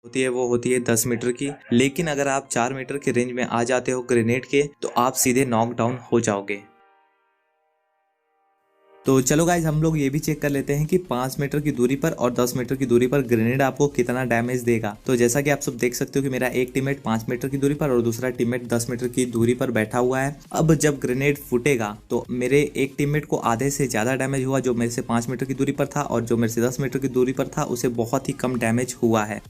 होती है वो होती है 10 मीटर की, लेकिन अगर आप 4 मीटर के रेंज में आ जाते हो ग्रेनेड के तो आप सीधे नॉकडाउन हो जाओगे। तो चलो गाइज हम लोग ये भी चेक कर लेते हैं कि 5 मीटर की दूरी पर और 10 मीटर की दूरी पर ग्रेनेड आपको कितना डैमेज देगा। तो जैसा कि आप सब देख सकते हो कि मेरा एक टीममेट 5 मीटर की दूरी पर और दूसरा टीममेट 10 मीटर की दूरी पर बैठा हुआ है। अब जब ग्रेनेड फूटेगा तो मेरे एक टीममेट को आधे से ज्यादा डैमेज हुआ, जो मेरे से 5 मीटर की दूरी पर था, और जो मेरे से 10 मीटर की दूरी पर था उसे बहुत ही कम डैमेज हुआ है।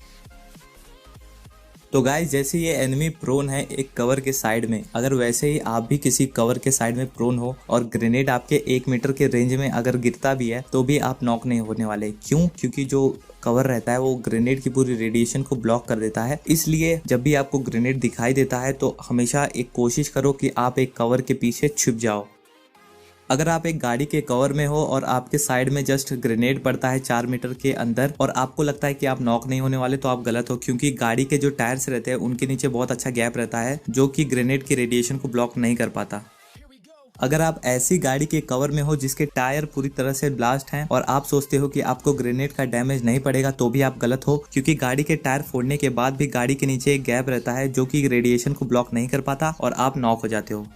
तो गाइस जैसे ये एनिमी प्रोन है एक कवर के साइड में, अगर वैसे ही आप भी किसी कवर के साइड में प्रोन हो और ग्रेनेड आपके 1 मीटर के रेंज में अगर गिरता भी है तो भी आप नॉक नहीं होने वाले। क्यों? क्योंकि जो कवर रहता है वो ग्रेनेड की पूरी रेडिएशन को ब्लॉक कर देता है। इसलिए जब भी आपको ग्रेनेड दिखाई देता है तो हमेशा एक कोशिश करो कि आप एक कवर के पीछे छुप जाओ। अगर आप एक गाड़ी के कवर में हो और आपके साइड में जस्ट ग्रेनेड पड़ता है 4 मीटर के अंदर और आपको लगता है कि आप नॉक नहीं होने वाले, तो आप गलत हो, क्योंकि गाड़ी के जो टायर्स रहते हैं उनके नीचे बहुत अच्छा गैप रहता है जो कि ग्रेनेड की रेडिएशन को ब्लॉक नहीं कर पाता। अगर आप ऐसी गाड़ी के कवर में हो जिसके टायर पूरी तरह से ब्लास्ट हैं और आप सोचते हो कि आपको ग्रेनेड का डैमेज नहीं पड़ेगा, तो भी आप गलत हो, क्योंकि गाड़ी के टायर फोड़ने के बाद भी गाड़ी के नीचे एक गैप रहता है जो कि रेडिएशन को ब्लॉक नहीं कर पाता और आप नॉक हो जाते हो।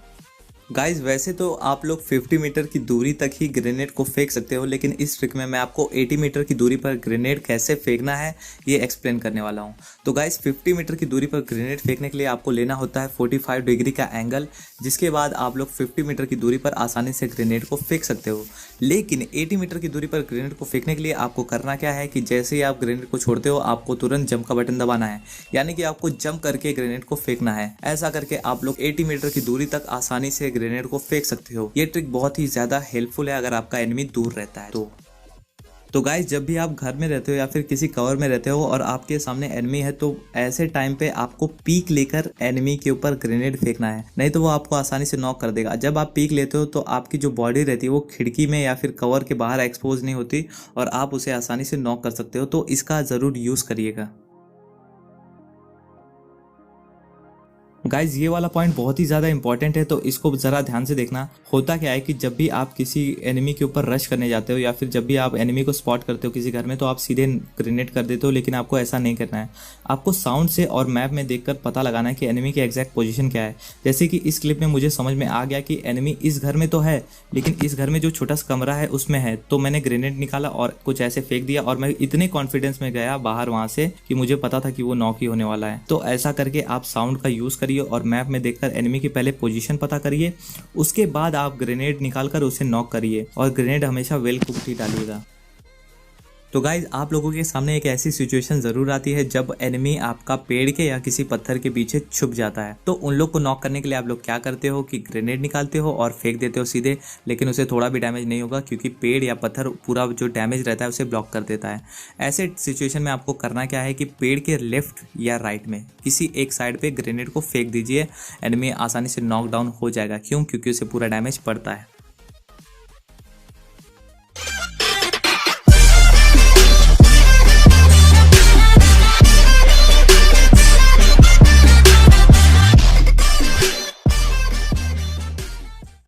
गाइज वैसे तो आप लोग 50 मीटर की दूरी तक ही ग्रेनेड को फेंक सकते हो, लेकिन इस ट्रिक में मैं आपको 80 मीटर की दूरी पर ग्रेनेड कैसे फेंकना है ये एक्सप्लेन करने वाला हूँ। तो गाइज 50 मीटर की दूरी पर ग्रेनेड फेंकने के लिए आपको लेना होता है 45 डिग्री का एंगल, जिसके बाद आप लोग 50 मीटर की दूरी पर आसानी से ग्रेनेड को फेंक सकते हो। लेकिन 80 मीटर की दूरी पर ग्रेनेड को फेंकने के लिए आपको करना क्या है कि जैसे ही आप ग्रेनेड को छोड़ते हो आपको तुरंत जंप का बटन दबाना है, यानी कि आपको जंप करके ग्रेनेड को फेंकना है। ऐसा करके आप लोग 80 मीटर की दूरी तक आसानी से ग्रेनेड को फेंक सकते हो। ये ट्रिक बहुत ही ज्यादा हेल्पफुल है अगर आपका एनिमी दूर रहता है तो गाइस जब भी आप घर में रहते हो या फिर किसी कवर में रहते हो और आपके सामने एनिमी है तो ऐसे टाइम पे आपको पीक लेकर एनिमी के ऊपर ग्रेनेड फेंकना है, नहीं तो वो आपको आसानी से नॉक कर देगा। जब आप पीक लेते हो तो आपकी जो बॉडी रहती है वो खिड़की में या फिर कवर के बाहर एक्सपोज नहीं होती और आप उसे आसानी से नॉक कर सकते हो, तो इसका जरूर यूज करिएगा। गाइज ये वाला पॉइंट बहुत ही ज़्यादा इंपॉर्टेंट है, तो इसको ज़रा ध्यान से देखना। होता क्या है कि जब भी आप किसी एनिमी के ऊपर रश करने जाते हो या फिर जब भी आप एनिमी को स्पॉट करते हो किसी घर में, तो आप सीधे ग्रेनेड कर देते हो, लेकिन आपको ऐसा नहीं करना है। आपको साउंड से और मैप में देखकर पता लगाना है कि एनिमी की एग्जैक्ट पोजीशन क्या है। जैसे कि इस क्लिप में मुझे समझ में आ गया कि एनिमी इस घर में तो है, लेकिन इस घर में जो छोटा सा कमरा है उसमें है, तो मैंने ग्रेनेड निकाला और कुछ ऐसे फेंक दिया और मैं इतने कॉन्फिडेंस में गया बाहर वहां से कि मुझे पता था कि वो नॉक ही होने वाला है। तो ऐसा करके आप साउंड का यूज करिए और मैप में देखकर एनिमी की पहले पोजीशन पता करिए, उसके बाद आप ग्रेनेड निकालकर उसे नॉक करिए और ग्रेनेड हमेशा वेल कुक्ड ही डालिएगा। तो गाइज आप लोगों के सामने एक ऐसी सिचुएशन जरूर आती है जब एनिमी आपका पेड़ के या किसी पत्थर के पीछे छुप जाता है, तो उन लोग को नॉक करने के लिए आप लोग क्या करते हो कि ग्रेनेड निकालते हो और फेंक देते हो सीधे, लेकिन उसे थोड़ा भी डैमेज नहीं होगा क्योंकि पेड़ या पत्थर पूरा जो डैमेज रहता है उसे ब्लॉक कर देता है। ऐसे सिचुएशन में आपको करना क्या है कि पेड़ के लेफ्ट या राइट में किसी एक साइड पे ग्रेनेड को फेंक दीजिए, एनिमी आसानी से नॉक डाउन हो जाएगा। क्यों? क्योंकि उसे पूरा डैमेज पड़ता है।